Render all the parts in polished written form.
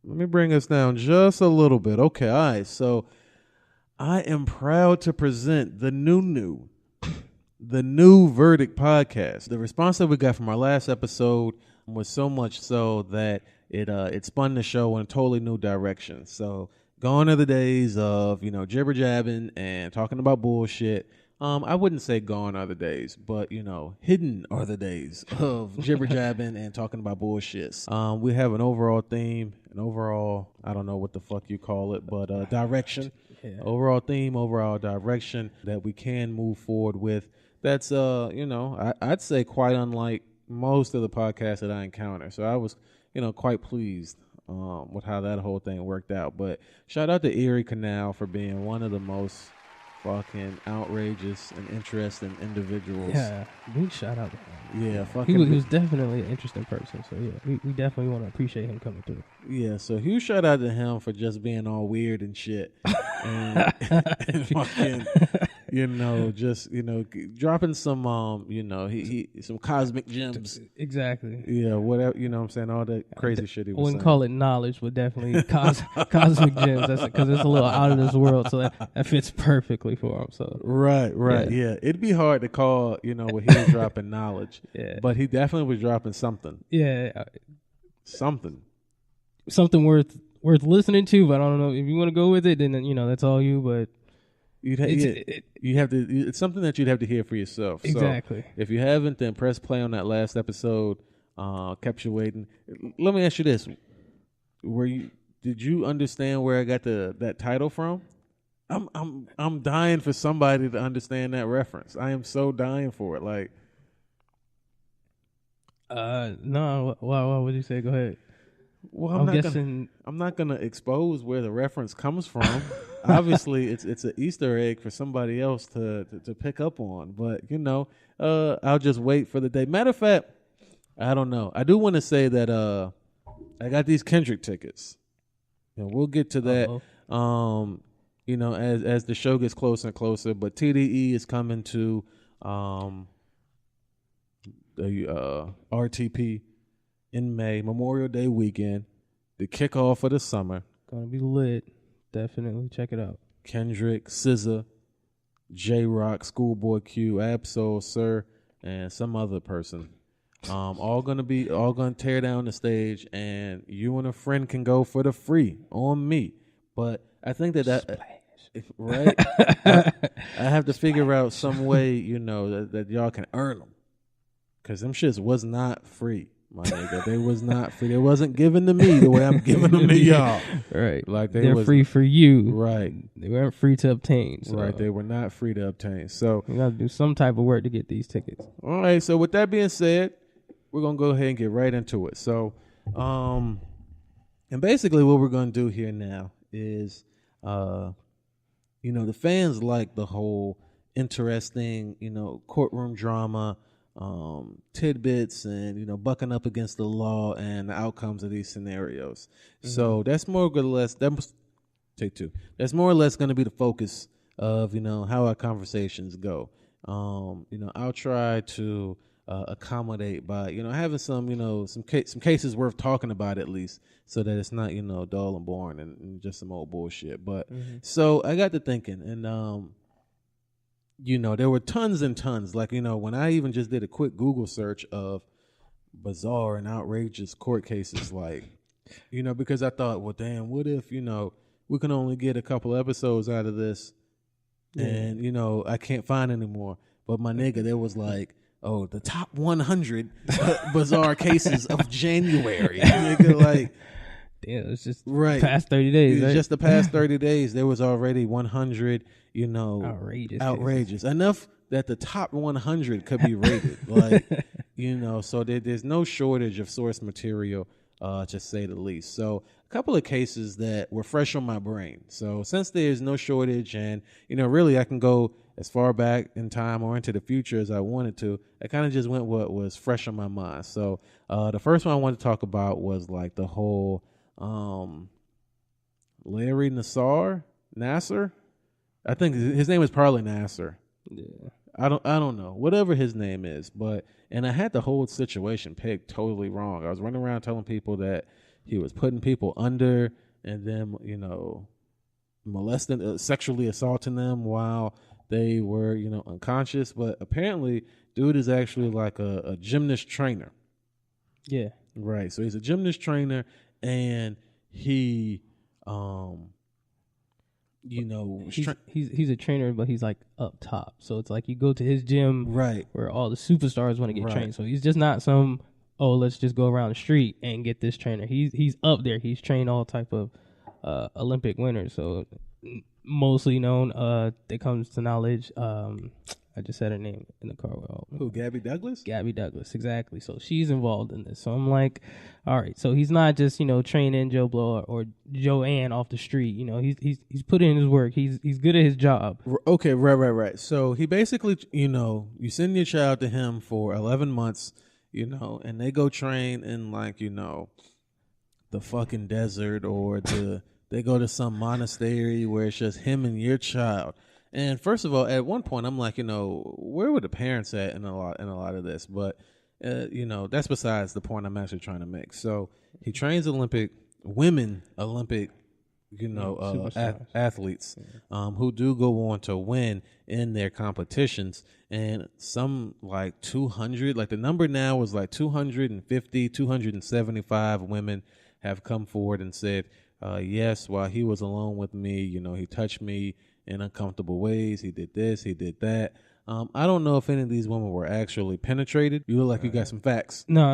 Let me bring us down just a little bit. Okay, all right. So I am proud to present the new Verdict podcast. The response that we got from our last episode was so much so that it spun the show in a totally new direction. So gone are the days of jibber jabbing and talking about bullshit. I wouldn't say gone are the days, but hidden are the days of jibber jabbing and talking about bullshits. We have an overall theme, I don't know what the fuck you call it, but direction. Yeah. Overall theme, overall direction that we can move forward with. That's I'd say quite unlike most of the podcasts that I encounter. So I was quite pleased with how that whole thing worked out. But shout out to Erie Canal for being one of the most fucking outrageous and interesting individuals. Yeah, big shout out to him. Yeah, fucking. He was definitely an interesting person. So yeah, we definitely want to appreciate him coming through. Yeah, so huge shout out to him for just being all weird and shit, and fucking, dropping some, he some cosmic gems. Exactly. Yeah, whatever. You know what I'm saying? All that crazy shit he was saying. Wouldn't call it knowledge, but definitely cosmic gems. That's because it's a little out of this world, so that fits perfectly for him. So right, yeah. It'd be hard to call, what he was dropping knowledge. Yeah, but he definitely was dropping something. Yeah, something worth listening to. But I don't know if you want to go with it, then that's all you. But it's something that you'd have to hear for yourself. Exactly. So if you haven't, then press play on that last episode. Kept you waiting. Let me ask you this: did you understand where I got that title from? I'm dying for somebody to understand that reference. I am so dying for it. Like, no. Why would you say? Go ahead. Well, I'm not gonna expose where the reference comes from. Obviously, it's an Easter egg for somebody else to pick up on. But I'll just wait for the day. Matter of fact, I don't know. I do want to say that I got these Kendrick tickets, and we'll get to that. Uh-oh. As the show gets closer and closer. But TDE is coming to the RTP in May, Memorial Day weekend, the kickoff of the summer. Gonna be lit. Definitely check it out. Kendrick, SZA, J-Rock, Schoolboy Q, Absol, Sir, and some other person. All gonna tear down the stage, and you and a friend can go for the free on me. But I think right? I have to figure out some way, that y'all can earn them, because them shits was not free. My nigga, they was not free. They wasn't given to me the way I'm giving them to y'all. Right. Like they're free for you. Right. They weren't free to obtain. So. Right. They were not free to obtain. So you got to do some type of work to get these tickets. All right. So with that being said, we're gonna go ahead and get right into it. So, and basically what we're gonna do here now is, the fans like the whole interesting, courtroom drama. Tidbits and bucking up against the law and the outcomes of these scenarios. Mm-hmm. So that's more or less take two. That's more or less going to be the focus of how our conversations go. I'll try to accommodate by having some cases worth talking about at least, so that it's not dull and boring and just some old bullshit. But so I got to thinking, and there were tons and tons. Like, when I even just did a quick Google search of bizarre and outrageous court cases, like, because I thought, well, damn, what if, we can only get a couple episodes out of this and, I can't find any more. But my nigga, there was like, the top 100 bizarre cases of January. Nigga, like, damn, it's just right. Past 30 days. Right? Just the past 30 days, there was already 100, outrageous. Enough that the top 100 could be rated. Like, so there's no shortage of source material, to say the least. So a couple of cases that were fresh on my brain. So since there's no shortage and, really I can go as far back in time or into the future as I wanted to, I kind of just went what was fresh on my mind. So the first one I wanted to talk about was like the whole Larry Nassar. I think his name is probably Nassar. Yeah. I don't know. Whatever his name is, and I had the whole situation pegged totally wrong. I was running around telling people that He was putting people under and then, molesting, sexually assaulting them while they were, unconscious. But apparently, dude is actually like a gymnast trainer. Yeah. Right. So he's a gymnast trainer, and he, he's a trainer, but he's like up top. So it's like you go to his gym, right, where all the superstars want to get right. trained. So he's just not some, let's just go around the street and get this trainer. He's up there. He's trained all type of Olympic winners. So mostly known, that comes to knowledge. I just said her name in the car. Who, Gabby Douglas? Gabby Douglas, exactly. So she's involved in this. So I'm like, all right. So he's not just training Joe Blow or Joanne off the street. He's put in his work. He's good at his job. Okay, right. So he basically, you send your child to him for 11 months, and they go train in the fucking desert, or they go to some monastery where it's just him and your child. And first of all, at one point, I'm like, where were the parents at in a lot of this? But, that's besides the point I'm actually trying to make. So he trains women Olympic, athletes, who do go on to win in their competitions. And some 200, the number now is 250, 275 women have come forward and said, yes, while he was alone with me, he touched me in uncomfortable ways. He did this, he did that. I don't know if any of these women were actually penetrated. You look like you got some facts. No.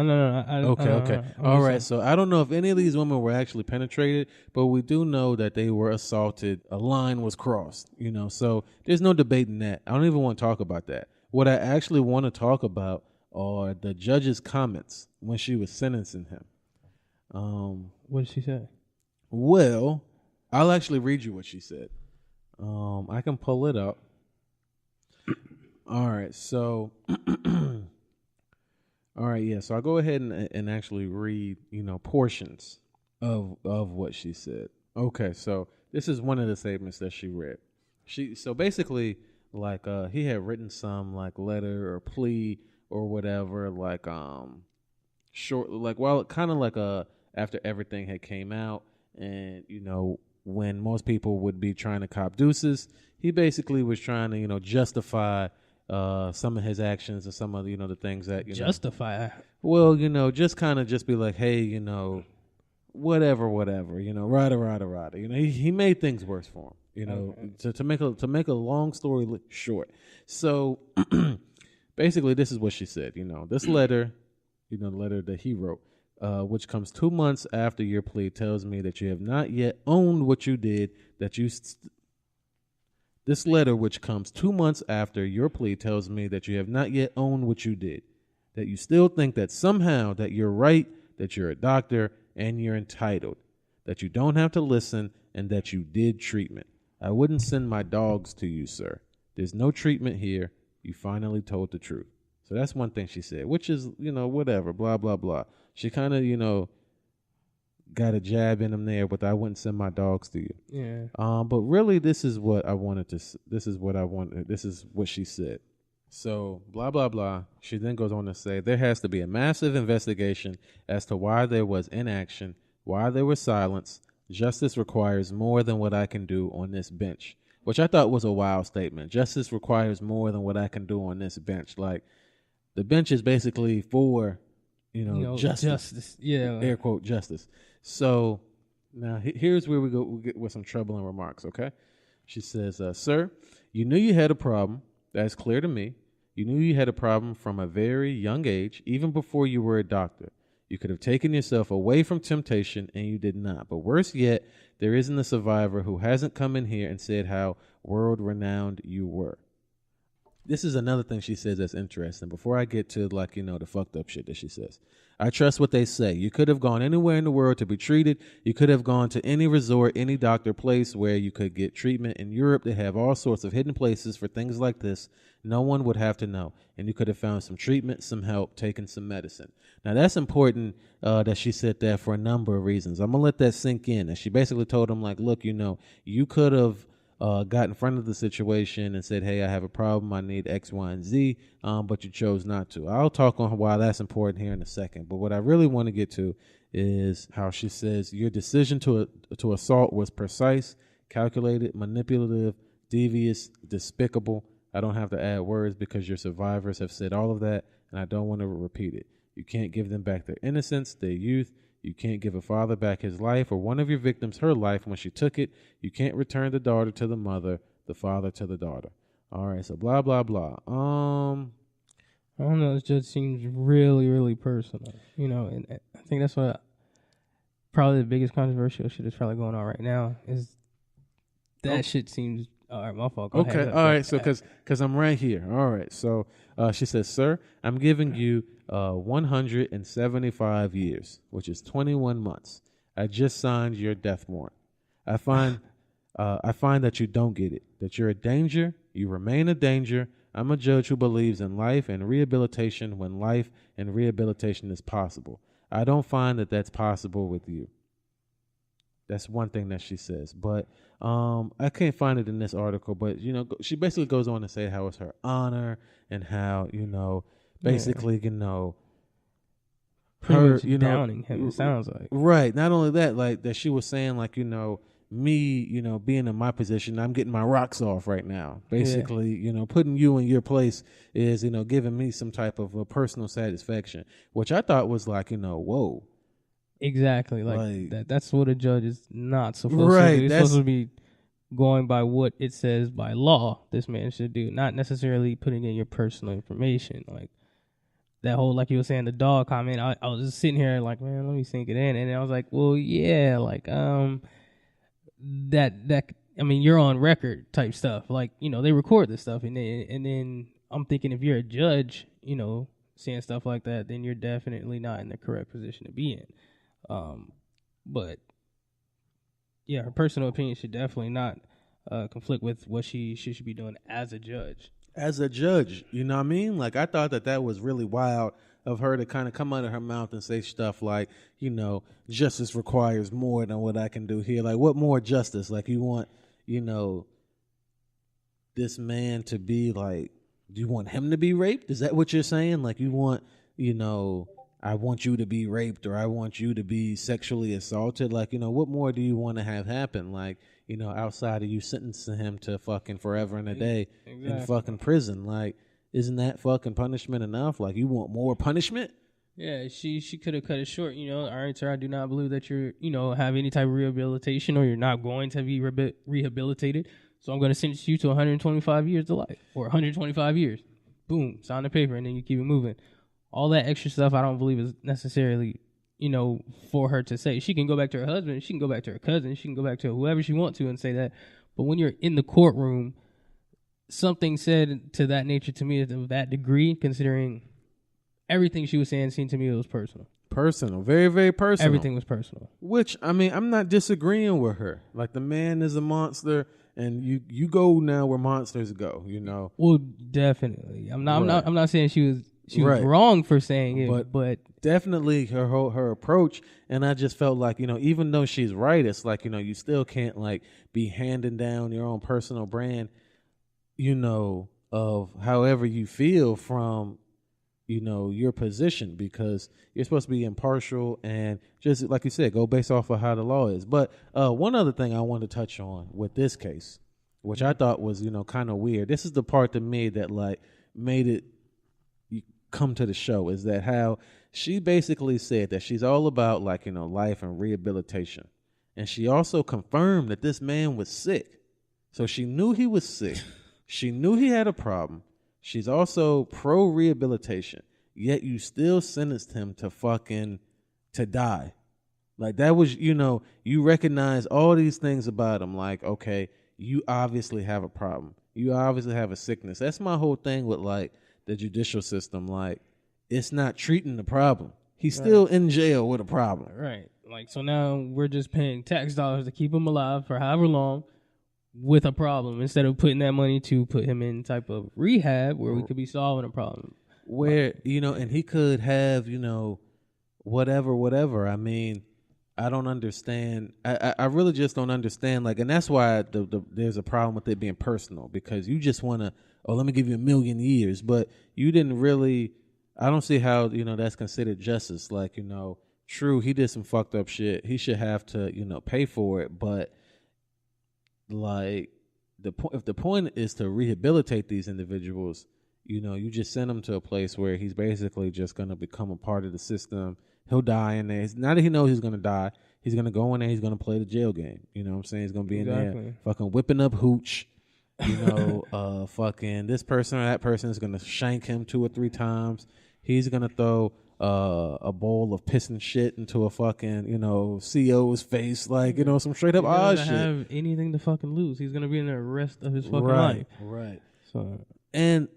Okay. All right. So I don't know if any of these women were actually penetrated, but we do know that they were assaulted. A line was crossed, so there's no debating that. I don't even want to talk about that. What I actually want to talk about are the judge's comments when she was sentencing him. What did she say? Well, I'll actually read you what she said. I can pull it up. All right, so so I'll go ahead and actually read, portions of what she said. Okay, so this is one of the statements that she read. So basically, he had written some letter or plea or whatever, short, while kind of after everything had came out, and when most people would be trying to cop deuces, he basically was trying to justify some of his actions and some of the things that justify. Well, just kind of just be like, hey, whatever, rada. He made things worse for him. Okay. To make a long story short. So basically, this is what she said. This letter, the letter that he wrote, which comes 2 months after your plea, tells me that you have not yet owned what you did. This letter, which comes 2 months after your plea, tells me that you have not yet owned what you did, that you still think that somehow that you're right, that you're a doctor, and you're entitled, that you don't have to listen, and that you did treatment. I wouldn't send my dogs to you, sir. There's no treatment here. You finally told the truth. So that's one thing she said, which is, whatever, blah, blah, blah. She kind of, got a jab in him there, but I wouldn't send my dogs to you. Yeah. But really, this is what she said. So, blah, blah, blah. She then goes on to say, there has to be a massive investigation as to why there was inaction, why there was silence. Justice requires more than what I can do on this bench, which I thought was a wild statement. Justice requires more than what I can do on this bench. The bench is basically for, justice. Yeah. Air quote, justice. So now here's where we get with some troubling remarks, okay? She says, sir, you knew you had a problem. That's clear to me. You knew you had a problem from a very young age, even before you were a doctor. You could have taken yourself away from temptation, and you did not. But worse yet, there isn't a survivor who hasn't come in here and said how world-renowned you were. This is another thing she says that's interesting. Before I get to, the fucked up shit that she says. I trust what they say. You could have gone anywhere in the world to be treated. You could have gone to any resort, any doctor place where you could get treatment. In Europe, they have all sorts of hidden places for things like this. No one would have to know. And you could have found some treatment, some help, taken some medicine. Now, that's important that she said that for a number of reasons. I'm going to let that sink in. And she basically told him, look, you could have got in front of the situation and said, hey, I have a problem, I need X, Y, and Z, but you chose not to. I'll talk on why that's important here in a second. But what I really want to get to is how she says your decision to assault was precise, calculated, manipulative, devious, despicable. I don't have to add words because your survivors have said all of that, and I don't want to repeat it. You can't give them back their innocence, their youth. You can't give a father back his life or one of your victims her life when she took it. You can't return the daughter to the mother, the father to the daughter. All right, so blah, blah, blah. I don't know. It just seems really, really personal, and I think that's what probably the biggest controversial shit is probably going on right now is that shit seems. All right, my fault. Go ahead. All right. So, because I'm right here. All right. So, she says, "Sir, I'm giving you 175 years, which is 21 months. I just signed your death warrant. I find that you don't get it. That you're a danger. You remain a danger. I'm a judge who believes in life and rehabilitation when life and rehabilitation is possible. I don't find that that's possible with you." That's one thing that she says, but I can't find it in this article. But she basically goes on to say how it's her honor and how basically pretty much downing him. It sounds like right. Not only that, like that she was saying, like me, being in my position, I'm getting my rocks off right now. Basically, putting you in your place is giving me some type of a personal satisfaction, which I thought was like whoa. Exactly, like that. That's what a judge is not supposed to do. He's supposed to be going by what it says by law this man should do, not necessarily putting in your personal information. Like that whole, like you were saying, the dog comment. I was just sitting here like, man, let me sink it in, and I was like, well, yeah, like that. I mean, you're on record type stuff. Like they record this stuff, and then I'm thinking if you're a judge, saying stuff like that, then you're definitely not in the correct position to be in. But yeah, her personal opinion should definitely not conflict with what she should be doing as a judge. As a judge, you know what I mean? Like I thought that was really wild of her to kind of come out of her mouth and say stuff like, justice requires more than what I can do here. Like what more justice? Like you want, this man to be like, do you want him to be raped? Is that what you're saying? Like you want, I want you to be raped or I want you to be sexually assaulted. Like, what more do you want to have happen? Like, outside of you sentencing him to fucking forever and a day in fucking prison. Like, isn't that fucking punishment enough? Like, you want more punishment? Yeah, she could have cut it short. All right, sir, I do not believe that you're, have any type of rehabilitation or you're not going to be rehabilitated. So I'm going to sentence you to 125 years to life or 125 years. Boom, sign the paper and then you keep it moving. All that extra stuff I don't believe is necessarily, for her to say. She can go back to her husband. She can go back to her cousin. She can go back to whoever she wants to and say that. But when you're in the courtroom, something said to that nature to me is of that degree, considering everything she was saying seemed to me it was personal. Personal. Very, very personal. Everything was personal. Which, I mean, I'm not disagreeing with her. Like, the man is a monster, and you go now where monsters go, Well, definitely. I'm not saying she was wrong for saying it, but definitely her approach. And I just felt like, even though she's right, it's like, you still can't like be handing down your own personal brand, of however you feel from, your position, because you're supposed to be impartial and just like you said, go based off of how the law is. But one other thing I wanted to touch on with this case, which I thought was, kind of weird. This is the part to me that like made it come to the show, is that how she basically said that she's all about like life and rehabilitation, and she also confirmed that this man was sick, so she knew he was sick. She knew he had a problem. She's also pro rehabilitation, yet you still sentenced him to die. Like that was, you recognize all these things about him. Like, okay, you obviously have a problem. You obviously have a sickness. That's my whole thing with like the judicial system. Like, it's not treating the problem. He's still in jail with a problem. Right. Like, so now we're just paying tax dollars to keep him alive for however long with a problem, instead of putting that money to put him in type of rehab where we could be solving a problem. Where, and he could have, whatever. I mean, I don't understand. I really just don't understand. Like, and that's why there's a problem with it being personal, because you just want to, let me give you 1,000,000 years. But you didn't really, I don't see how, that's considered justice. Like, true, he did some fucked up shit. He should have to, pay for it. But like if the point is to rehabilitate these individuals, you just send him to a place where he's basically just gonna become a part of the system. He'll die in there. Now that he knows he's gonna die, he's gonna go in there. He's gonna play the jail game. You know what I'm saying? He's gonna be in there, fucking whipping up hooch. Fucking this person or that person is gonna shank him 2 or 3 times. He's gonna throw a bowl of piss and shit into a fucking CO's face, like some straight up odd shit. He doesn't have anything to fucking lose. He's gonna be in the rest of his fucking life. Right. So and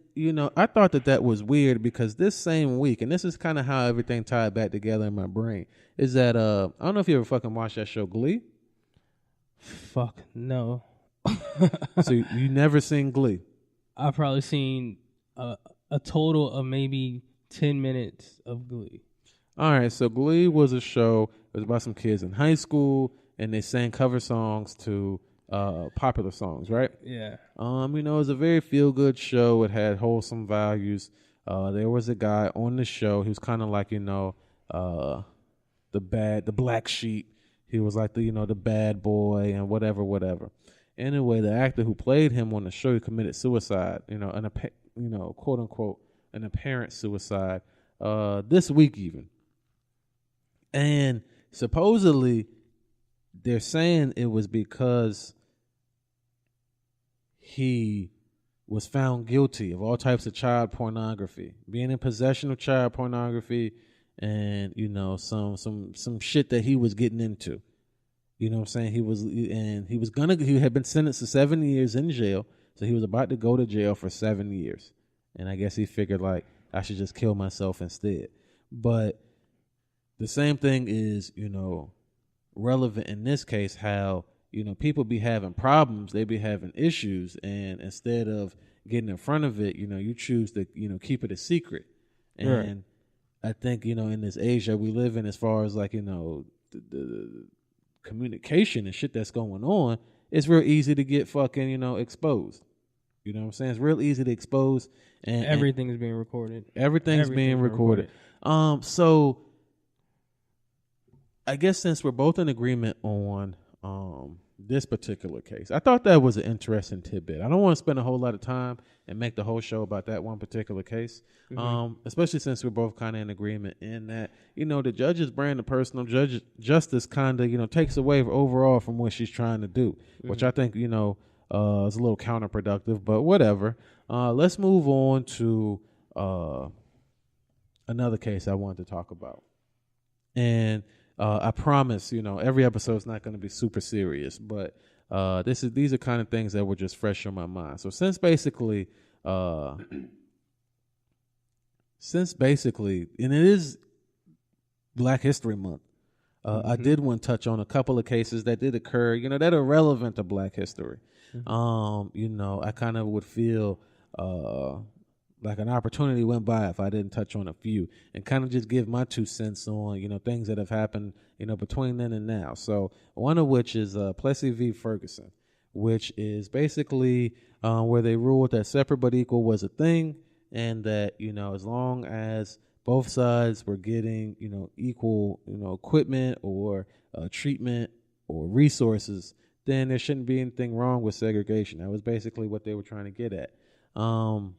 I thought that was weird because this same week, and this is kind of how everything tied back together in my brain, is that I don't know if you ever fucking watched that show Glee. Fuck no. So you never seen Glee? I've probably seen a total of maybe 10 minutes of Glee. All right, so Glee was a show. It was about some kids in high school, and they sang cover songs to popular songs, right? Yeah. It was a very feel-good show. It had wholesome values. There was a guy on the show. He was kind of like, the black sheep. He was like the bad boy and whatever. Anyway, the actor who played him on the show, he committed suicide. Quote unquote, an apparent suicide. This week even. And supposedly, they're saying it was because he was found guilty of all types of child pornography, being in possession of child pornography, and some shit that he was getting into. You know what I'm saying? He had been sentenced to 7 years in jail, so he was about to go to jail for 7 years. And I guess he figured like I should just kill myself instead. But the same thing is, relevant in this case, how people be having problems, they be having issues, and instead of getting in front of it, you choose to keep it a secret. And I think in this age that we live in, as far as like the communication and shit that's going on, it's real easy to get fucking exposed. You know what I'm saying? It's real easy to expose, and everything is being recorded. Everything's being recorded. So I guess since we're both in agreement on this particular case, I thought that was an interesting tidbit. I don't want to spend a whole lot of time and make the whole show about that one particular case, especially since we're both kind of in agreement in that, the judge's brand of personal justice kind of, takes away overall from what she's trying to do, which I think, is a little counterproductive, but whatever. Let's move on to another case I wanted to talk about. And I promise, every episode is not going to be super serious, but these are kind of things that were just fresh on my mind. So since basically, and it is Black History Month, I did want to touch on a couple of cases that did occur, that are relevant to Black history. I kind of would feel like an opportunity went by if I didn't touch on a few and kind of just give my 2 cents on, things that have happened, between then and now. So one of which is Plessy v. Ferguson, which is basically where they ruled that separate but equal was a thing, and that, as long as both sides were getting, equal, equipment or treatment or resources, then there shouldn't be anything wrong with segregation. That was basically what they were trying to get at. And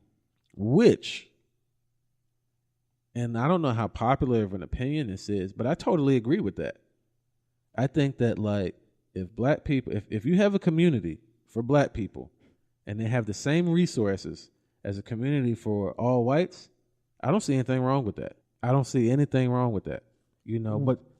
I don't know how popular of an opinion this is, but I totally agree with that. I think that, like, if black people, if you have a community for black people and they have the same resources as a community for all whites, I don't see anything wrong with that. I don't see anything wrong with that,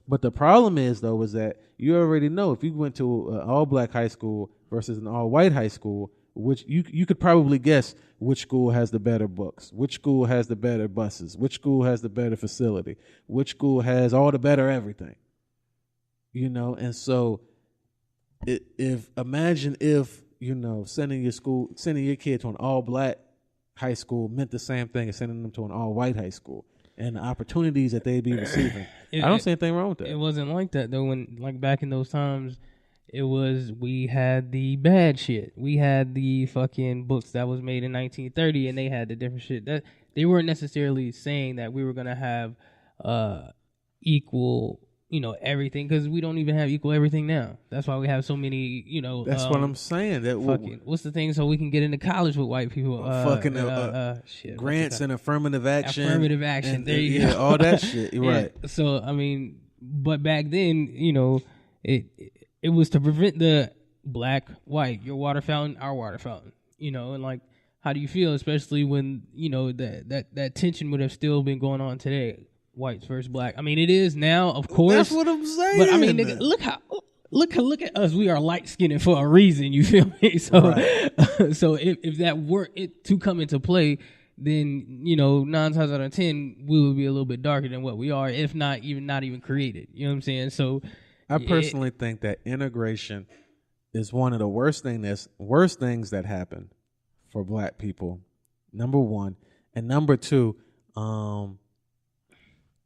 But the problem is, though, is that you already know if you went to an all-black high school versus an all-white high school, which you could probably guess which school has the better books, which school has the better buses, which school has the better facility, which school has all the better everything. And so imagine if, sending your kid to an all-black high school meant the same thing as sending them to an all-white high school, and the opportunities that they'd be receiving. I don't see anything wrong with that. It wasn't like that, though. When, like, back in those times, we had the bad shit. We had the fucking books that was made in 1930, and they had the different shit. That they weren't necessarily saying that we were going to have equal, everything, because we don't even have equal everything now. That's why we have so many, That's what I'm saying. That what's the thing? So we can get into college with white people. Grants and affirmative action. Affirmative action. There you go. All that shit. You're right. So I mean, but back then, it was to prevent the black, white, your water fountain, our water fountain. And like, how do you feel, especially when that tension would have still been going on today? Whites versus black. I mean, it is now, of course. That's what I'm saying. But I mean, nigga, look at us. We are light skinned for a reason. You feel me? So, right. So if that were it to come into play, then 9 times out of 10 we would be a little bit darker than what we are, if not even created. You know what I'm saying? So, I personally think that integration is one of the worst things that happen for black people. Number one, and number two,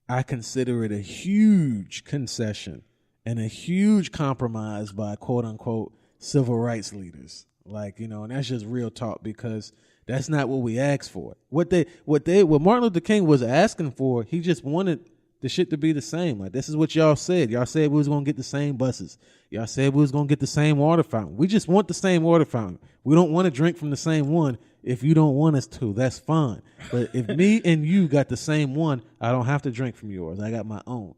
I consider it a huge concession and a huge compromise by quote unquote civil rights leaders. Like, and that's just real talk, because that's not what we asked for. What Martin Luther King was asking for, he just wanted the shit to be the same. Like, this is what y'all said. Y'all said we was going to get the same buses. Y'all said we was going to get the same water fountain. We just want the same water fountain. We don't want to drink from the same one. If you don't want us to, that's fine. But if me and you got the same one, I don't have to drink from yours. I got my own.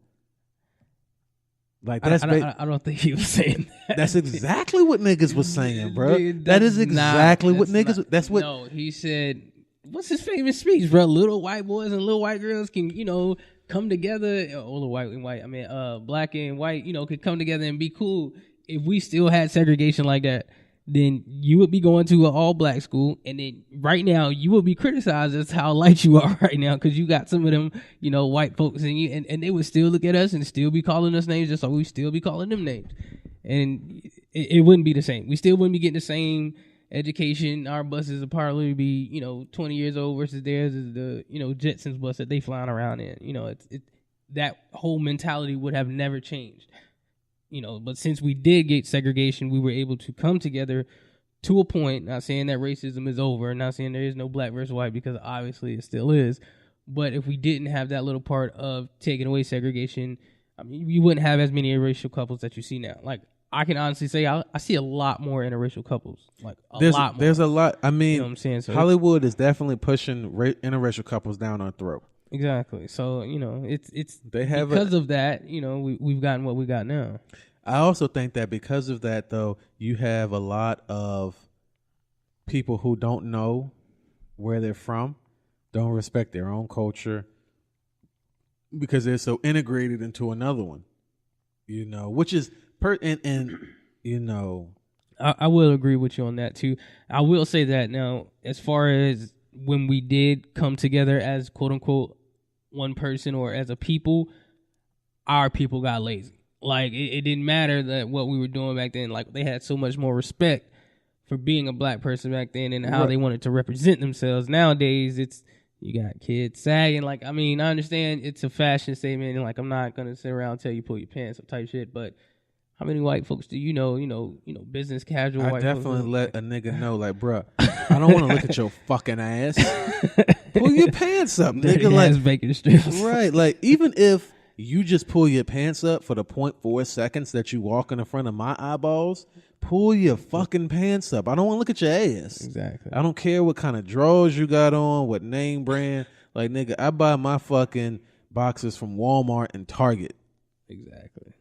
Like, that's I don't think he was saying that. That's exactly what niggas was saying, bro. That is exactly what niggas. That's what. No, he said. What's his famous speech, bro? Little white boys and little white girls can, come together. Or the white and white. I mean, black and white, could come together and be cool. If we still had segregation like that, then you would be going to an all-black school, and then right now you would be criticized as how light you are right now, because you got some of them, white folks in you, and they would still look at us and still be calling us names, just like we still be calling them names, and it wouldn't be the same. We still wouldn't be getting the same education. Our buses would probably be 20 years old versus theirs is the Jetsons bus that they flying around in. That whole mentality would have never changed. But since we did get segregation, we were able to come together to a point. Not saying that racism is over, not saying there is no black versus white, because obviously it still is. But if we didn't have that little part of taking away segregation, I mean, you wouldn't have as many interracial couples that you see now. Like, I can honestly say I see a lot more interracial couples. Like, lot more. There's a lot. I mean, what I'm saying? So Hollywood is definitely pushing interracial couples down our throat. Exactly. So, it's they have because of that, we've gotten what we got now. I also think that because of that, though, you have a lot of people who don't know where they're from, don't respect their own culture, because they're so integrated into another one, which is I will agree with you on that too. I will say that now, as far as when we did come together as quote unquote one person or as a people, our people got lazy. Like, it didn't matter that what we were doing back then. Like, they had so much more respect for being a black person back then and how they wanted to represent themselves. Nowadays, it's, you got kids sagging. Like, I mean, I understand it's a fashion statement, and like, I'm not gonna sit around and tell you pull your pants up type shit, but how many white folks do you know, business casual white folks? I definitely let a nigga know, like, bruh, I don't want to look at your fucking ass. Pull your pants up, nigga. Like, bacon strips. Right. Like, even if you just pull your pants up for the 0.4 seconds that you walk in front of my eyeballs, pull your fucking pants up. I don't want to look at your ass. Exactly. I don't care what kind of drawers you got on, what name brand. Like, nigga, I buy my fucking boxes from Walmart and Target. Exactly.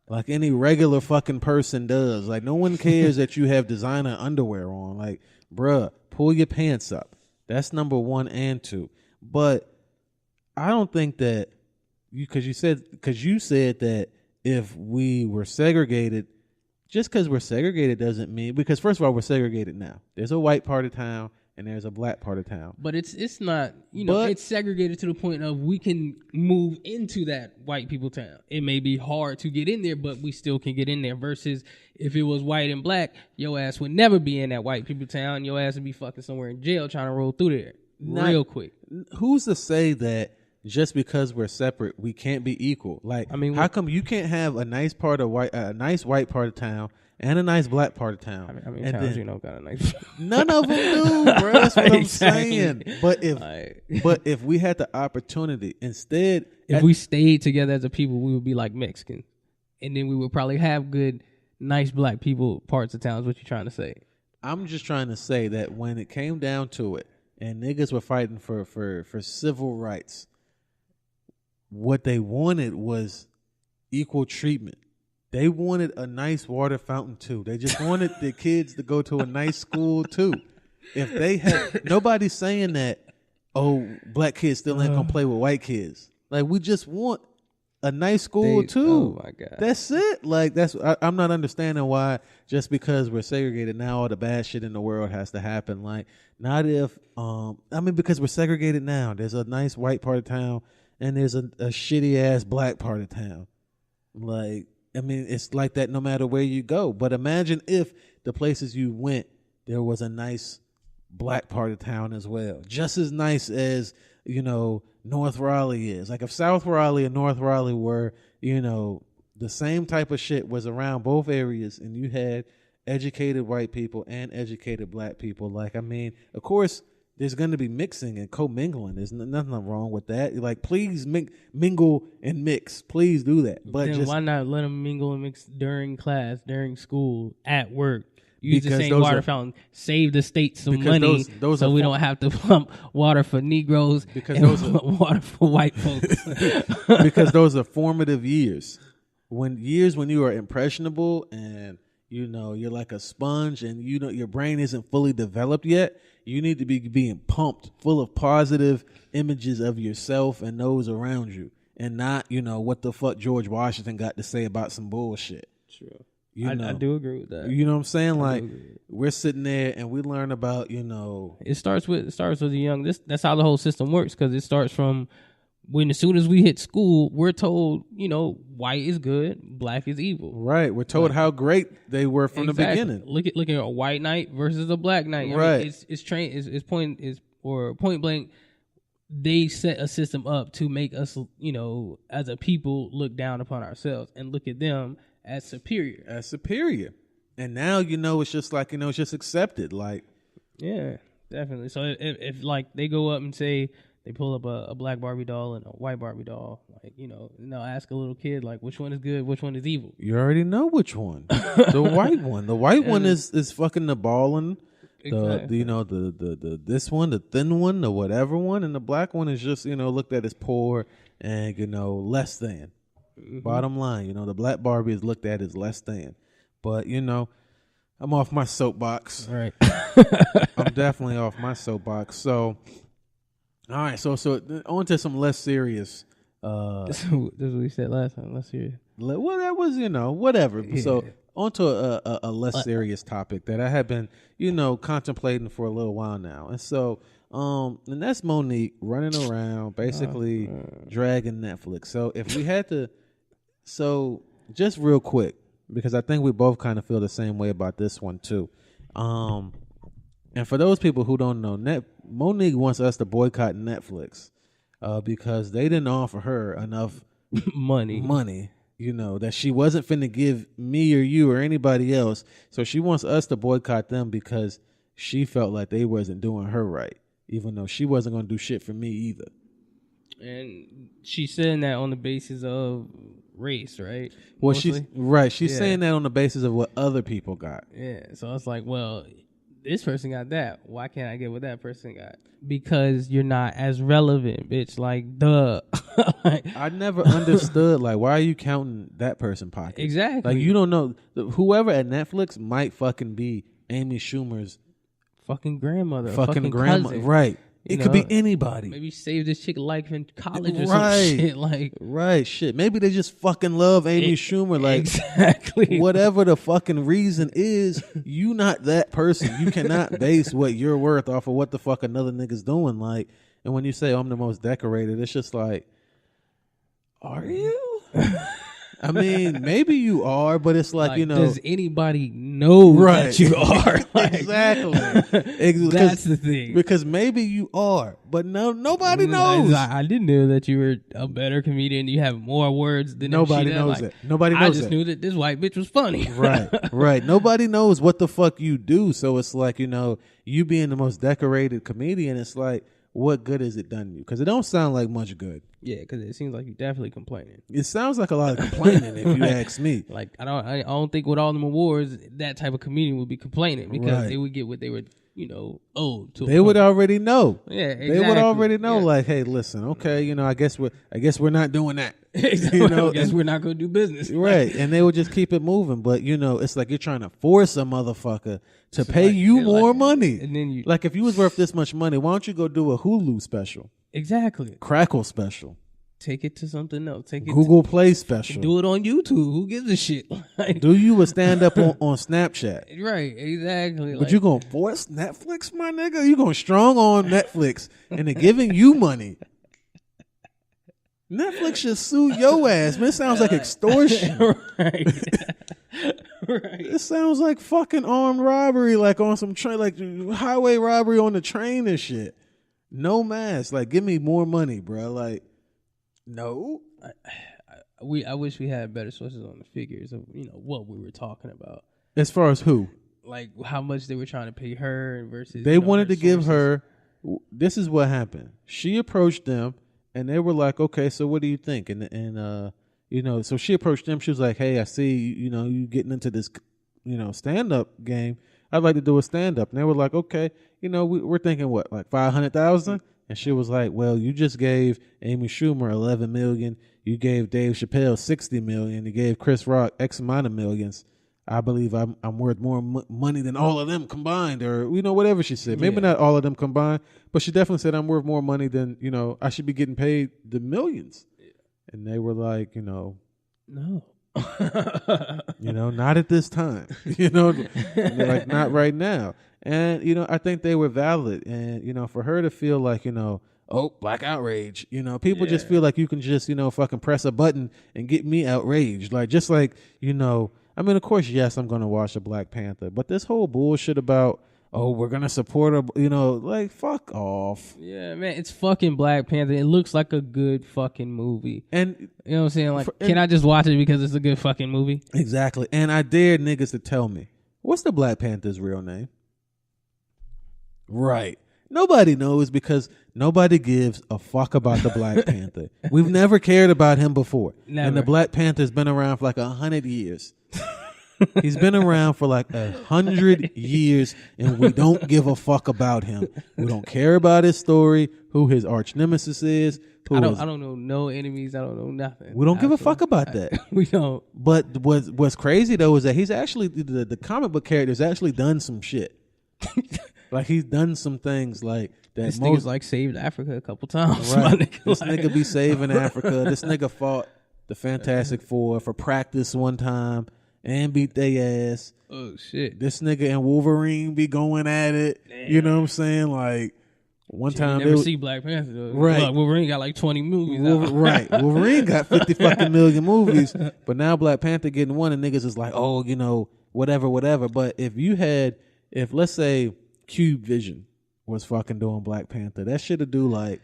Like any regular fucking person does. Like, no one cares that you have designer underwear on. Like, bruh, pull your pants up. That's number 1 and 2. But I don't think that because you said that if we were segregated, just because we're segregated doesn't mean, because first of all, we're segregated now. There's a white part of town and there's a black part of town. But it's not, it's segregated to the point of we can move into that white people town. It may be hard to get in there, but we still can get in there. Versus if it was white and black, your ass would never be in that white people town. Your ass would be fucking somewhere in jail trying to roll through there real quick. Who's to say that just because we're separate, we can't be equal. Like, I mean, how come you can't have a nice part of a nice white part of town and a nice black part of town? I mean, and towns, then, got a nice. none of them do, bro. That's what Exactly. I'm saying. But if we had the opportunity, instead, if we stayed together as a people, we would be like Mexicans, and then we would probably have good, nice black people parts of towns. What you trying to say? I'm just trying to say that when it came down to it, and niggas were fighting for civil rights, what they wanted was equal treatment. They wanted a nice water fountain too. They just wanted the kids to go to a nice school too. If they had, nobody's saying that, oh, black kids still ain't gonna play with white kids. Like, we just want a nice school too. Oh my God. That's it. Like, I'm not understanding why just because we're segregated now all the bad shit in the world has to happen. Like, not if because we're segregated now. There's a nice white part of town and there's a shitty ass black part of town. Like, I mean, it's like that no matter where you go. But imagine if the places you went, there was a nice black part of town as well. Just as nice as, North Raleigh is. Like, if South Raleigh and North Raleigh were, the same type of shit was around both areas and you had educated white people and educated black people. Like, I mean, of course, there's going to be mixing and commingling. There's nothing wrong with that. Like, please mingle and mix. Please do that. But then just, why not let them mingle and mix during class, during school, at work? Use the same water fountain. Save the state some money, those so we don't have to pump water for Negroes and water for white folks. Because those are formative years. When you are impressionable and you're like a sponge and your brain isn't fully developed yet. You need to be being pumped full of positive images of yourself and those around you, and not what the fuck George Washington got to say about some bullshit. True. I do agree with that. You know what I'm saying? Like, we're sitting there and we learn about It starts with the young. That's how the whole system works, because it starts from as soon as we hit school, we're told, white is good, black is evil. Right. We're told how great they were from the beginning. Look at a white knight versus a black knight. Right. Point blank. They set a system up to make us, as a people, look down upon ourselves and look at them as superior. And now, it's just like, it's just accepted. Like, yeah, definitely. So if like they go up and say, they pull up a black Barbie doll and a white Barbie doll, like, and they'll ask a little kid, like, which one is good, which one is evil? You already know which one. The white one. The white one is fucking the balling. Exactly. The this one, the thin one, the whatever one, and the black one is just, looked at as poor and, less than. Mm-hmm. Bottom line, the black Barbie is looked at as less than. But, I'm off my soapbox. All right. I'm definitely off my soapbox. So, all right, so on to some less serious. This is what we said last time. Less serious. Well, that was whatever. Yeah. So on to a less serious topic that I have been contemplating for a little while now, and so and that's Monique running around basically dragging Netflix. So if we had to, just real quick, because I think we both kind of feel the same way about this one too. And for those people who don't know, Monique wants us to boycott Netflix because they didn't offer her enough money, that she wasn't finna give me or you or anybody else. So she wants us to boycott them because she felt like they wasn't doing her right, even though she wasn't going to do shit for me either. And she's saying that on the basis of race, right? Well, She's saying that on the basis of what other people got. Yeah. So it's like, well, this person got that. Why can't I get what that person got? Because you're not as relevant, bitch. Like, duh. I never understood, like, why are you counting that person pocket? Exactly. Like, you don't know. Whoever at Netflix might fucking be Amy Schumer's fucking grandmother. Fucking grandma. Cousin. Right. It could be anybody. Maybe save this chick life in college or some shit. Like, right, shit. Maybe they just fucking love Amy Schumer. Like, exactly. Whatever the fucking reason is, you not that person. You cannot base what you're worth off of what the fuck another nigga's doing. Like, and when you say I'm the most decorated, it's just like, are you? I mean, maybe you are, but it's like, you know, does anybody know that you are? Like, exactly. That's the thing. Because maybe you are, but nobody knows. I didn't know that you were a better comedian. You have more words than nobody knows it. Nobody knows it. I just knew that this white bitch was funny. Right. Nobody knows what the fuck you do. So it's like, you know, you being the most decorated comedian, it's like, what good has it done you? Because it don't sound like much good. Yeah, because it seems like you're definitely complaining. It sounds like a lot of complaining if you ask me. Like I don't think with all them awards that type of comedian would be complaining because they would get what they were, you know, owed to. They would already know. Yeah, exactly. They would already know. Yeah. Like, hey, listen, okay, you know, I guess we're not doing that. Exactly. You know, I guess we're not going to do business. Right, and they would just keep it moving. But you know, it's like you're trying to force a motherfucker to pay you more money. And then you like, if you was worth this much money, why don't you go do a Hulu special? Exactly. Crackle special. Take it to something else. Take it Google Play special. Do it on YouTube. Who gives a shit? Like, do you a stand up on Snapchat? Right, exactly. But you gonna force Netflix, my nigga? You gonna strong on Netflix and they're giving you money? Netflix should sue your ass, man. It sounds like extortion. Right. It sounds like fucking armed robbery, like on some train, like highway robbery on the train and shit. No mask. Like, give me more money, bro. Like, no. I wish we had better sources on the figures of, you know, what we were talking about. As far as who? Like how much they were trying to pay her versus. They wanted to give her. This is what happened. She approached them. And they were like, okay, so what do you think? And you know, so she approached them. She was like, hey, I see, you know, you getting into this, you know, stand-up game. I'd like to do a stand-up. And they were like, okay, you know, we're thinking what, like $500,000? And she was like, well, you just gave Amy Schumer $11 million. You gave Dave Chappelle $60 million. You gave Chris Rock X amount of millions. I believe I'm worth more money than all of them combined, or, you know, whatever she said. Maybe not all of them combined, but she definitely said I'm worth more money than, you know, I should be getting paid the millions. Yeah. And they were like, you know, no, you know, not at this time, you know, like not right now. And, you know, I think they were valid. And, you know, for her to feel like, you know, oh, black outrage, you know, people just feel like you can just, you know, fucking press a button and get me outraged. Like, just like, you know, I mean, of course, yes, I'm going to watch a Black Panther, but this whole bullshit about, oh, we're going to support her, you know, like, fuck off. Yeah, man, it's fucking Black Panther. It looks like a good fucking movie. And, you know what I'm saying? Like, can I just watch it because it's a good fucking movie? Exactly. And I dare niggas to tell me, what's the Black Panther's real name? Right. Nobody knows because nobody gives a fuck about the Black Panther. We've never cared about him before. Never. And the Black Panther's been around for like 100 years. He's been around for like 100 years, and we don't give a fuck about him. We don't care about his story, who his arch nemesis is. I don't know no enemies. I don't know nothing. We don't give a fuck about that. We don't. But what's crazy though is that he's actually the comic book character's actually done some shit. Like, he's done some things like that. This nigga's like saved Africa a couple times. Right. This nigga be saving Africa. This nigga fought the Fantastic Four for practice one time and beat their ass. Oh shit. This nigga and Wolverine be going at it. Damn. You know what I'm saying? Like, one time you never see Black Panther though. Right. Look, Wolverine got like 20 movies out. Right. Wolverine got 50 fucking million movies. But now Black Panther getting one and niggas is like, oh, you know, whatever. But if let's say Cube Vision was fucking doing Black Panther, that should have do like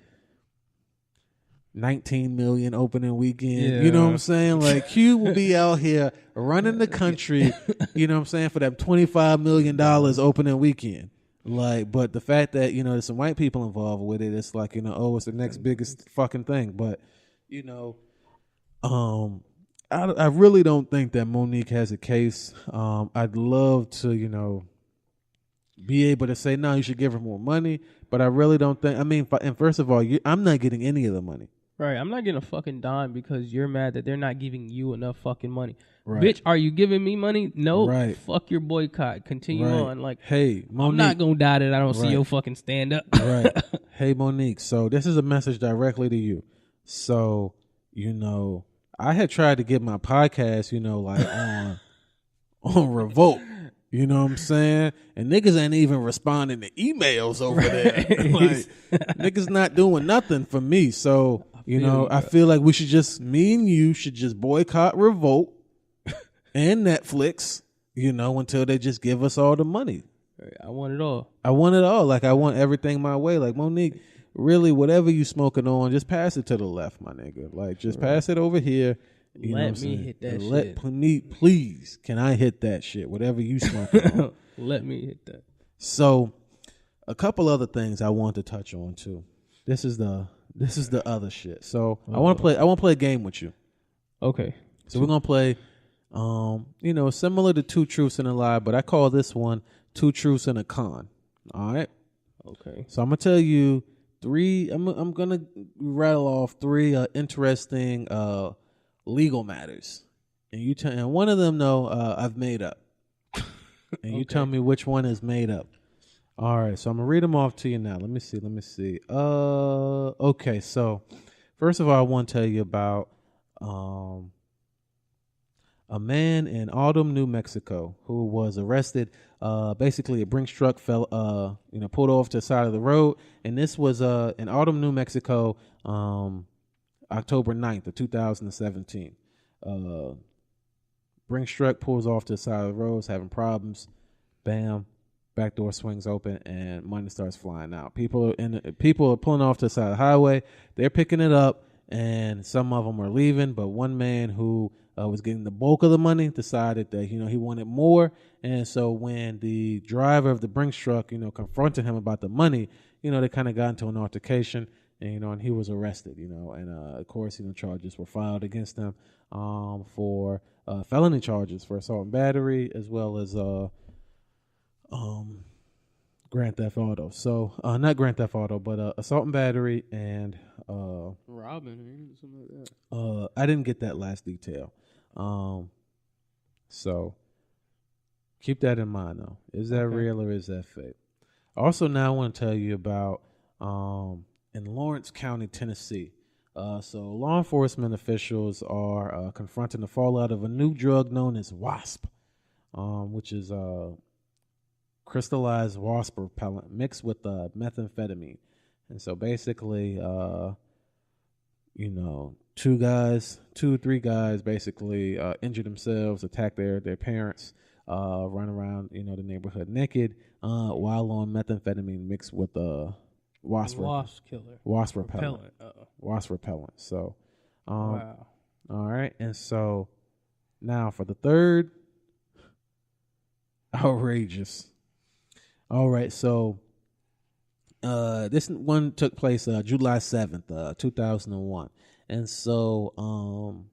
19 million opening weekend. Yeah. You know what I'm saying? Like, Cube will be out here running the country, you know what I'm saying, for that $25 million opening weekend. Like, but the fact that, you know, there's some white people involved with it, it's like, you know, oh, it's the next biggest fucking thing. But, you know, I really don't think that Monique has a case. I'd love to, you know, be able to say, no, you should give her more money. But I really don't think, I mean, and first of all, I'm not getting any of the money. Right. I'm not getting a fucking dime because you're mad that they're not giving you enough fucking money. Right. Bitch, are you giving me money? No. Right. Fuck your boycott. Continue on. Like, hey, Monique, I'm not going to die that I don't see your fucking stand up. Right. Hey, Monique. So this is a message directly to you. So, you know, I had tried to get my podcast, you know, like on Revolt. You know what I'm saying? And niggas ain't even responding to emails over there. Like, niggas not doing nothing for me. So, You know, I feel like we should just, me and you should just boycott Revolt and Netflix, you know, until they just give us all the money. I want it all. I want it all. Like, I want everything my way. Like, Monique, really, whatever you smoking on, just pass it to the left, my nigga. Like, just pass it over here. You know Let me hit that shit. Let me, please, can I hit that shit? Whatever you smoking on. Let me hit that. So, a couple other things I want to touch on too. This is the other shit. So I want to play a game with you. Okay. So we're gonna play, you know, similar to Two Truths and a Lie, but I call this one Two Truths and a Con. All right. Okay. So I'm gonna tell you three. I'm gonna rattle off three interesting legal matters, and you tell. And one of them, though, I've made up, and you tell me which one is made up. All right, so I'm gonna read them off to you now. Let me see. Okay. So, first of all, I want to tell you about a man in Autumn, New Mexico, who was arrested. Basically, a Brinks truck pulled off to the side of the road, and this was in Autumn, New Mexico, October 9th of 2017. Brinks truck pulls off to the side of the road, having problems. Bam. Back door swings open and money starts flying out. People are pulling off to the side of the highway. They're picking it up, and some of them are leaving. But one man who was getting the bulk of the money decided that he wanted more. And so when the driver of the Brinks truck confronted him about the money, they kind of got into an altercation, and he was arrested. And of course charges were filed against him for felony charges for assault and battery, as well as Grand Theft Auto. So not Grand Theft Auto, but assault and battery and robbing, something like that. I didn't get that last detail. So keep that in mind though. Is that real or is that fake? Also, now I want to tell you about in Lawrence County, Tennessee. So law enforcement officials are confronting the fallout of a new drug known as WASP, which is crystallized wasp repellent mixed with methamphetamine. And so basically, two or three guys basically injured themselves, attacked their parents, run around the neighborhood naked while on methamphetamine mixed with wasp repellent. Wasp repellent. So, wow. All right. And so now for the third, outrageous. All right, so this one took place July 7th, 2001. And so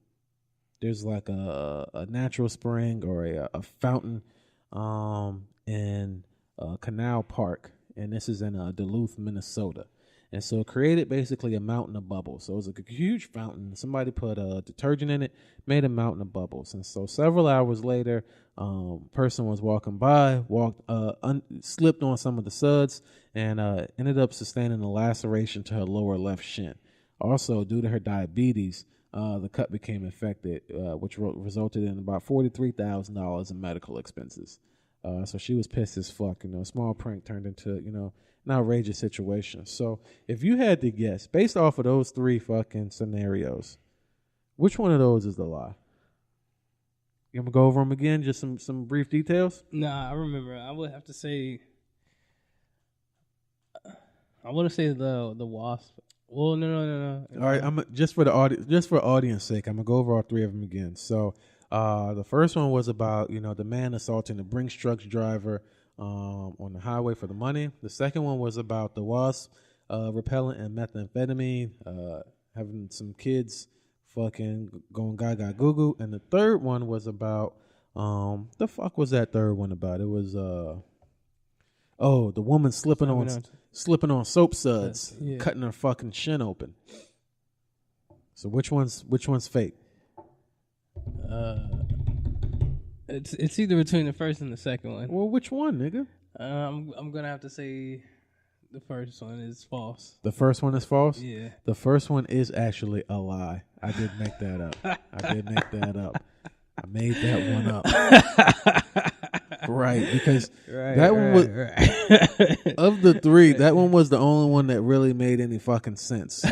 there's like a natural spring or a fountain in Canal Park, and this is in Duluth, Minnesota. And so it created basically a mountain of bubbles. So it was like a huge fountain. Somebody put detergent in it, made a mountain of bubbles. And so several hours later, person was walking by, slipped on some of the suds, and ended up sustaining a laceration to her lower left shin. Also, due to her diabetes, the cut became infected, which resulted in about $43,000 in medical expenses. So she was pissed as fuck. A small prank turned into an outrageous situation. So if you had to guess, based off of those three fucking scenarios, which one of those is the lie? You gonna go over them again? Just some brief details? Nah, I remember. I would have to say, I want to say the wasp. Well, no. All right, just for audience sake, I'm gonna go over all three of them again. So, the first one was about the man assaulting the Brinks truck driver on the highway for the money. The second one was about the wasp repellent and methamphetamine, having some kids fucking going gaga goo goo. And the third one was about the fuck was that third one about? It was the woman slipping on soap suds, cutting her fucking shin open. So which one's fake? It's either between the first and the second one. Well, which one, nigga? I'm gonna have to say the first one is false. The first one is false? Yeah. The first one is actually a lie. I did make that up. I made that one up. Right, because That one was of the three. That one was the only one that really made any fucking sense.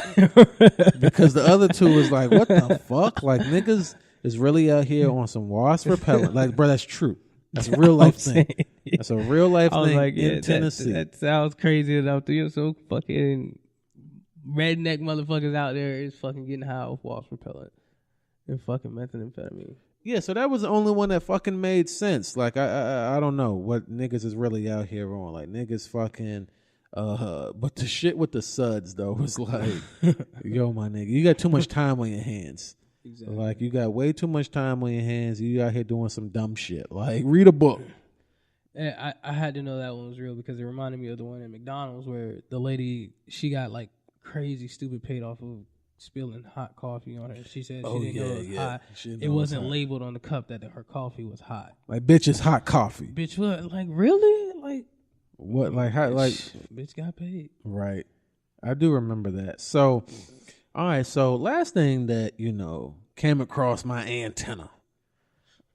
Because the other two was like, what the fuck? Like niggas is really out here on some wasp repellent. Like, bro, that's true. That's a real life thing. That's a real life thing in Tennessee. That sounds crazy enough. You're so fucking redneck motherfuckers out there is fucking getting high off wasp repellent and fucking methamphetamine. Yeah, so that was the only one that fucking made sense. Like I don't know what niggas is really out here on. Like niggas fucking but the shit with the suds though was like, yo my nigga, you got too much time on your hands. Exactly. Like you got way too much time on your hands. You out here doing some dumb shit. Like read a book. Yeah, I had to know that one was real because it reminded me of the one at McDonald's where the lady, she got like crazy stupid paid off of spilling hot coffee on her. She said she didn't know it was hot. It wasn't labeled on the cup that her coffee was hot. Like, bitch, it's hot coffee. Bitch, what? Like, really? Like, what? Like, how? Like, bitch got paid. Right. I do remember that. So, all right. So, last thing that came across my antenna,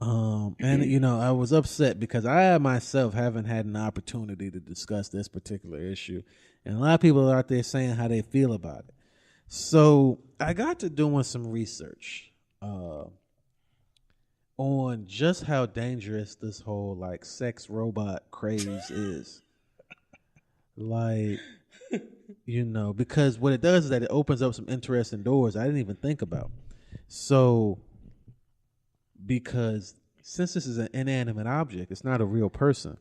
and I was upset because I myself haven't had an opportunity to discuss this particular issue, and a lot of people are out there saying how they feel about it. So I got to doing some research on just how dangerous this whole like sex robot craze is. Like, because what it does is that it opens up some interesting doors I didn't even think about. So, because since this is an inanimate object, it's not a real person.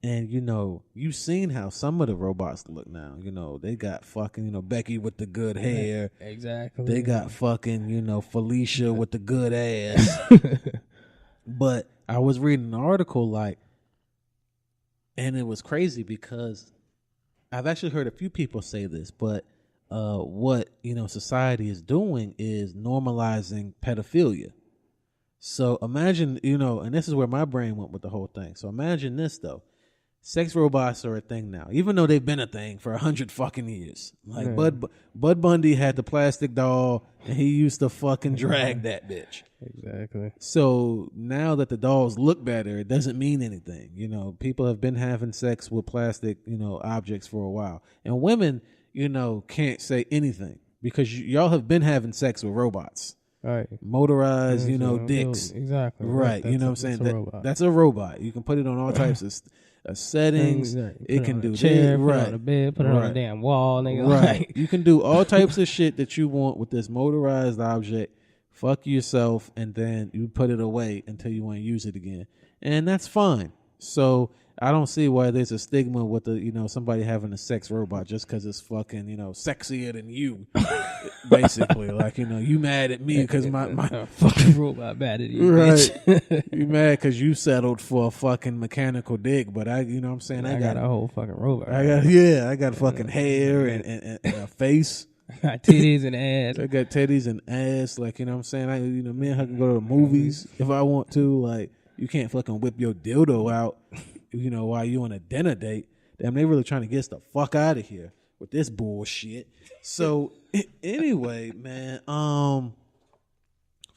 And, you've seen how some of the robots look now. They got fucking, Becky with the good hair. Exactly. They got fucking, Felicia with the good ass. But I was reading an article, and it was crazy because I've actually heard a few people say this, but what, society is doing is normalizing pedophilia. So imagine, and this is where my brain went with the whole thing. So imagine this, though. Sex robots are a thing now, even though they've been a thing for 100 fucking years. Like Bud Bundy had the plastic doll, and he used to fucking drag that bitch. Exactly. So now that the dolls look better, it doesn't mean anything. People have been having sex with plastic, objects for a while, and women, can't say anything because y'all have been having sex with robots. Right. Motorized, dicks. Exactly. Right. You know what I'm saying? That's a robot. You can put it on all types of settings. It can do chair, that. Put it on the bed, put it on the damn wall, nigga. Right. You can do all types of shit that you want with this motorized object. Fuck yourself, and then you put it away until you want to use it again. And that's fine. So I don't see why there's a stigma with somebody having a sex robot just because it's fucking, sexier than you. Basically, like, you mad at me because my fucking robot mad at you. Right. Bitch. You mad because you settled for a fucking mechanical dick, but I got a whole fucking robot. I got fucking hair and a face. I got titties and ass. I got titties and ass. Like, me and her can go to the movies if I want to. Like, you can't fucking whip your dildo out, while you on a dinner date. Damn, they really trying to get us the fuck out of here with this bullshit. So anyway, man,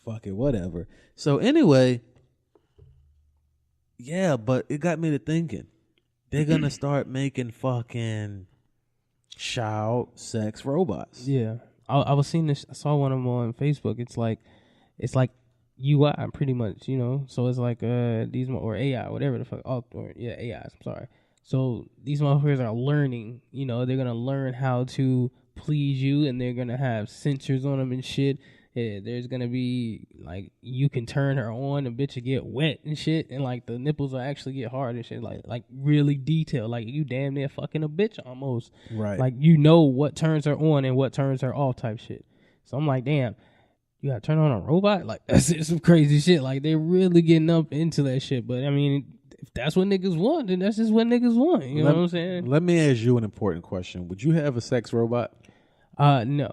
fuck it, whatever. So anyway, yeah, but it got me to thinking. They're gonna start making fucking child sex robots. Yeah, I was seeing this. I saw one of them on Facebook. It's like UI pretty much, So it's like these or AI, whatever the fuck. AIs. I'm sorry. So these motherfuckers are learning. They're gonna learn how to please you, and they're gonna have sensors on them and shit. Yeah, there's gonna be like you can turn her on, and bitch will get wet and shit, and like the nipples will actually get hard and shit. Like really detailed. Like you damn near fucking a bitch almost. Right. Like what turns her on and what turns her off type shit. So I'm like, damn. You gotta turn on a robot? Like, that's some crazy shit. Like, they're really getting up into that shit. But, I mean, if that's what niggas want, then that's just what niggas want. You know what I'm saying? Let me ask you an important question. Would you have a sex robot? No.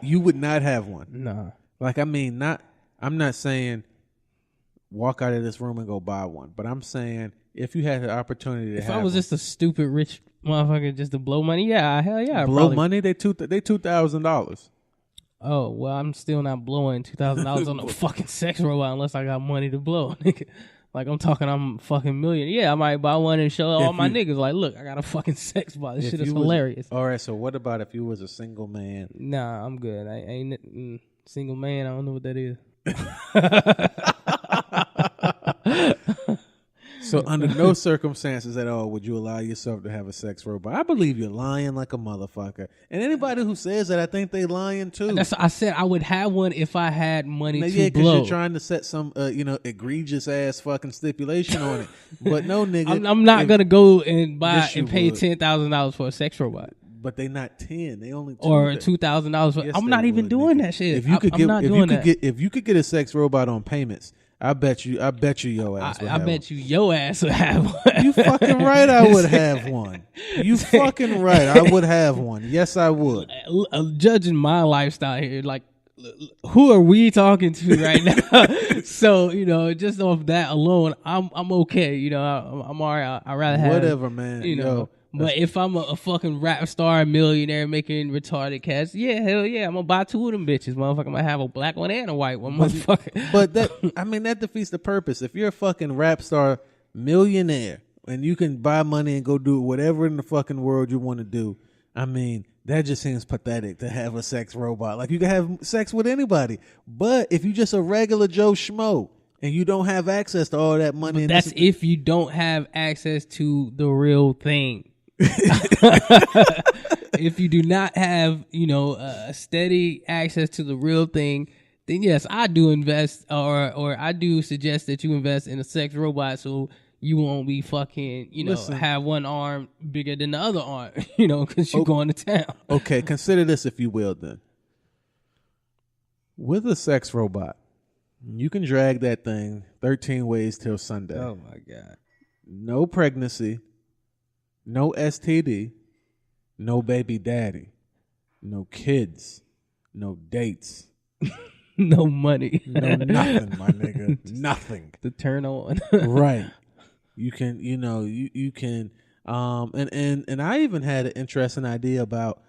You would not have one? Nah. Like, I mean, I'm not saying walk out of this room and go buy one. But I'm saying if you had the opportunity to if have I was one, just a stupid rich motherfucker just to blow money, yeah, hell yeah. Blow money? They $2,000. Oh, well, I'm still not blowing $2,000 on a fucking sex robot unless I got money to blow, nigga. Like, I'm talking, I'm fucking million. Yeah, I might buy one and show all my niggas, like, look, I got a fucking sex bot. This shit is hilarious. All right, so what about if you was a single man? Nah, I'm good. I ain't single man. I don't know what that is. So under no circumstances at all would you allow yourself to have a sex robot. I believe you're lying like a motherfucker. And anybody who says that, I think they lying too. That's I said I would have one if I had money to yeah, blow. You're trying to set some, egregious ass fucking stipulation on it. But no, nigga. I'm not gonna go and buy and pay $10,000 for a sex robot. But they not 10. They only 2. Or $2,000 for. Yes, I'm not even doing that shit. If you could get a sex robot on payments, I bet you your ass would have one. you your ass would have one. You fucking right I would have one. You fucking right I would have one. Yes, I would. Judging my lifestyle here, like, who are we talking to right now? So, just off that alone, I'm okay. I'm all right. I'd rather have whatever, man. But if I'm a fucking rap star millionaire making retarded cats, yeah, hell yeah, I'm gonna buy 2 of them bitches, motherfucker. I'm gonna have a black one and a white one, motherfucker. But that defeats the purpose. If you're a fucking rap star millionaire and you can buy money and go do whatever in the fucking world you want to do, that just seems pathetic to have a sex robot. Like, you can have sex with anybody. But if you just a regular Joe Schmo and you don't have access to all that money. But that's if you don't have access to the real thing. If you do not have, a steady access to the real thing, then yes, I do invest or I do suggest that you invest in a sex robot so you won't be fucking, have one arm bigger than the other arm, because you're going to town. Okay, consider this if you will then. With a sex robot, you can drag that thing 13 ways till Sunday. Oh my God. No pregnancy. No STD, no baby daddy, no kids, no dates, no money, no nothing, my nigga, nothing to turn on. Right, you can, you can, and I even had an interesting idea about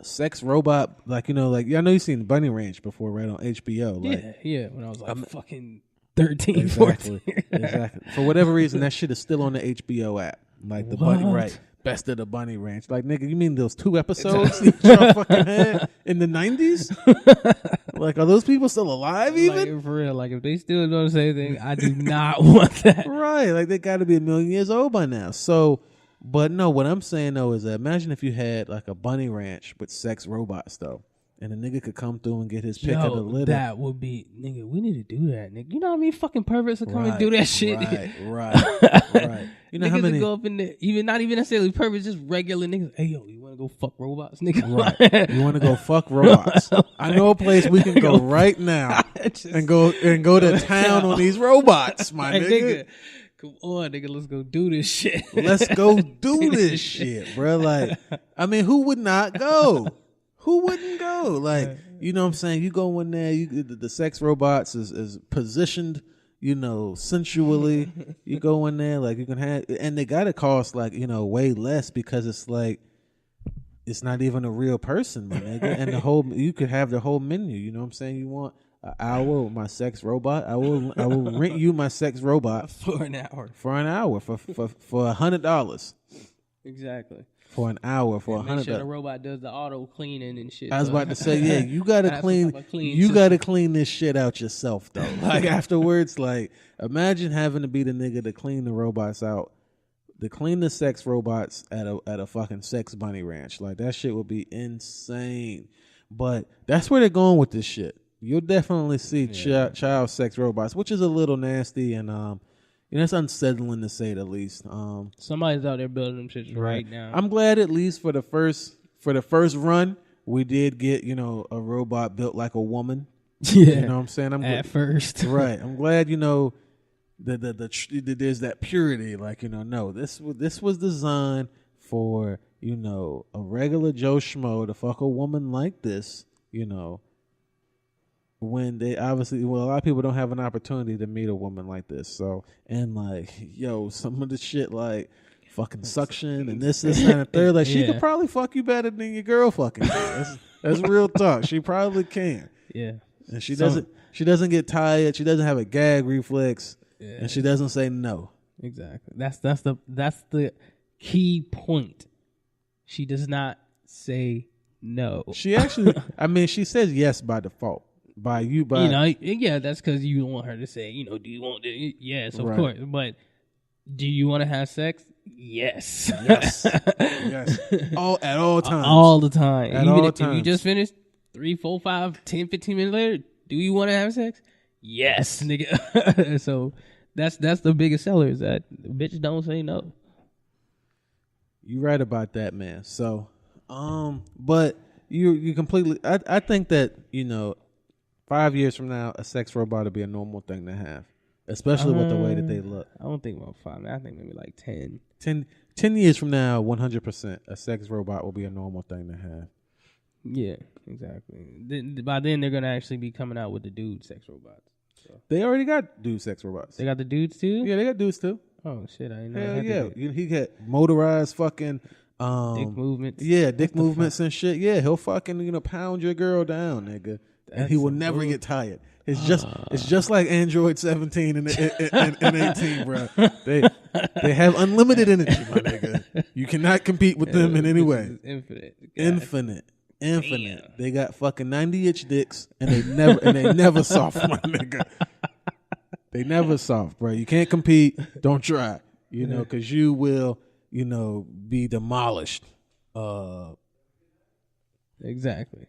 sex robot, I know you've seen Bunny Ranch before, right, on HBO. Yeah, when I was fucking 13, 14. Exactly. For whatever reason, that shit is still on the HBO app. Like the Bunny, right? Best of the Bunny Ranch. Like, nigga, you mean those 2 episodes y'all fucking had in the 90s? Like, are those people still alive even? Like, for real, like, if they still doing the same thing, I do not want that. Right, like, they got to be 1,000,000 years old by now. So, but no, what I'm saying, though, is that imagine if you had, like, a Bunny Ranch with sex robots, though. And a nigga could come through and get his pick of the litter. That would be, nigga, we need to do that, nigga. You know how many fucking perverts will come and do that shit? Right. You know niggas how many go up in there, not even necessarily perverts, just regular niggas. Hey, yo, you want to go fuck robots, nigga? Right. You want to go fuck robots? I know a place we can go right now and go to town on these robots, my nigga. Come on, nigga, let's go do this shit. Let's go do this shit, bro. Like, who would not go? Who wouldn't go? Like, you know what I'm saying? You go in there, the sex robots is positioned, sensually. You go in there, like, you can have, and they gotta cost, like, way less because it's like, it's not even a real person, my nigga. And you could have the whole menu, you know what I'm saying? You want an hour with my sex robot? I will rent you my sex robot for an hour. For $100. Exactly. For an hour, for $100. Make sure the robot does the auto cleaning and shit. I was about to say, yeah, you gotta clean this shit out yourself though. Like, afterwards, like, imagine having to be the nigga to clean the robots out, to clean the sex robots at a fucking sex bunny ranch. Like, that shit would be insane. But that's where they're going with this shit. You'll definitely see child sex robots, which is a little nasty and it's unsettling to say the least. Somebody's out there building them shit right now. I'm glad at least for the first run we did get a robot built like a woman. Yeah, you know what I'm saying. At first, right. I'm glad there's that purity. Like no, this was designed for a regular Joe Schmo to fuck a woman like this. When they obviously, a lot of people don't have an opportunity to meet a woman like this. So, and like, some of the shit like fucking suction and this and the third, like she could probably fuck you better than your girl fucking can. That's real talk. She probably can. Yeah. And she doesn't get tired. She doesn't have a gag reflex. and she doesn't say no. Exactly. That's the key point. She does not say no. She actually, I mean, she says yes by default. That's because you want her to say, do you want to? Yes, of course. But do you want to have sex? Yes. Yes. Yes. At all times. All the time. Even if you just finished 3, 4, 5, 10, 15 minutes later, do you want to have sex? Yes, nigga. So that's the biggest seller is that bitch don't say no. You right about that, man. So, but you completely. I think that 5 years from now, a sex robot will be a normal thing to have, especially with the way that they look. I don't think about 5. I think maybe like 10. 10 years from now, 100%, a sex robot will be a normal thing to have. Yeah, exactly. By then, they're gonna actually be coming out with the dude sex robots. So. They already got dude sex robots. They got the dudes too. Yeah, they got dudes too. Oh shit, I didn't know. Hell yeah, he got motorized fucking dick movements. Yeah, dick movements and shit. Yeah, he'll fucking pound your girl down, nigga, and he will never get tired. It's just like Android 17 and 18, bro. They have unlimited energy, my nigga. You cannot compete with them in any way. Infinite. Damn. They got fucking 90-inch dicks, and they never soft, my nigga. They never soft, bro. You can't compete. Don't try. Because you will, be demolished. Exactly.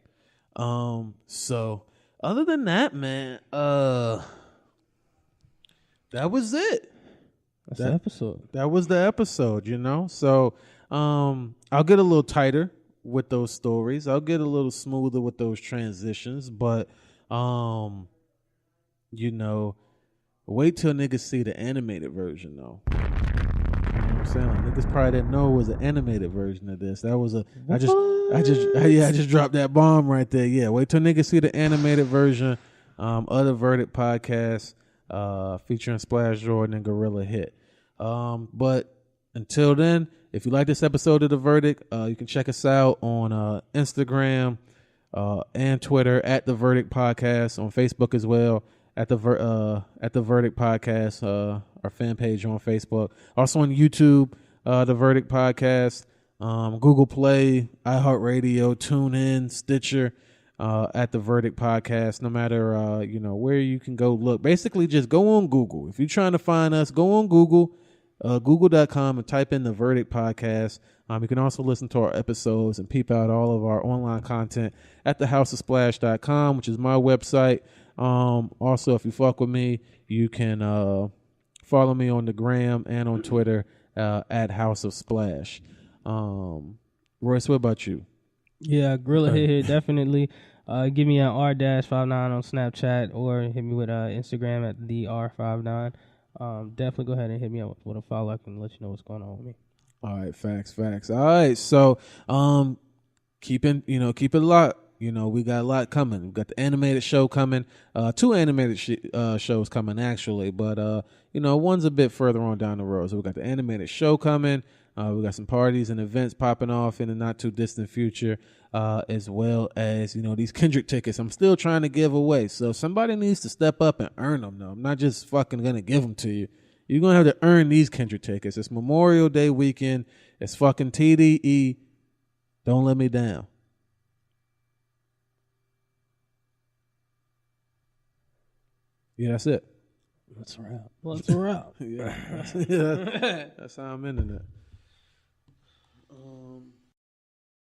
So other than that, man, that was it. That's the episode. That was the episode, So I'll get a little tighter with those stories. I'll get a little smoother with those transitions, but wait till niggas see the animated version though. You know what I'm saying? Like, niggas probably didn't know it was an animated version of this. That was I just dropped that bomb right there. Yeah, wait till niggas see the animated version of the Verdict podcast featuring Splash Jordan and Gorilla Hit. But until then, if you like this episode of The Verdict, you can check us out on Instagram and Twitter at The Verdict Podcast, on Facebook as well at the Verdict Podcast, our fan page on Facebook. Also on YouTube, The Verdict Podcast, Google Play, iHeartRadio, TuneIn, Stitcher, at The Verdict Podcast. No matter where you can go look. Basically, just go on Google. If you're trying to find us, go on Google. Google.com and type in The Verdict Podcast. You can also listen to our episodes and peep out all of our online content at thehouseofsplash.com, which is my website. Also, if you fuck with me, you can follow me on the gram and on Twitter at House of Splash. Royce, what about you? Yeah, Gorilla Hit here, definitely. Give me an R-59 on Snapchat or hit me with Instagram at the R59. Definitely go ahead and hit me up with a follow. I can let you know what's going on with me. All right, facts. All right, so keep it locked. We got a lot coming. We got the animated show coming. 2 animated shows coming actually, but one's a bit further on down the road. So we got the animated show coming. We got some parties and events popping off in the not too distant future, as well as these Kendrick tickets I'm still trying to give away. So somebody needs to step up and earn them. Though I'm not just fucking gonna give them to you. You're gonna have to earn these Kendrick tickets. It's Memorial Day weekend. It's fucking TDE. Don't let me down. Yeah, that's it. That's a wrap. That's a wrap. Yeah, that's how I'm ending it.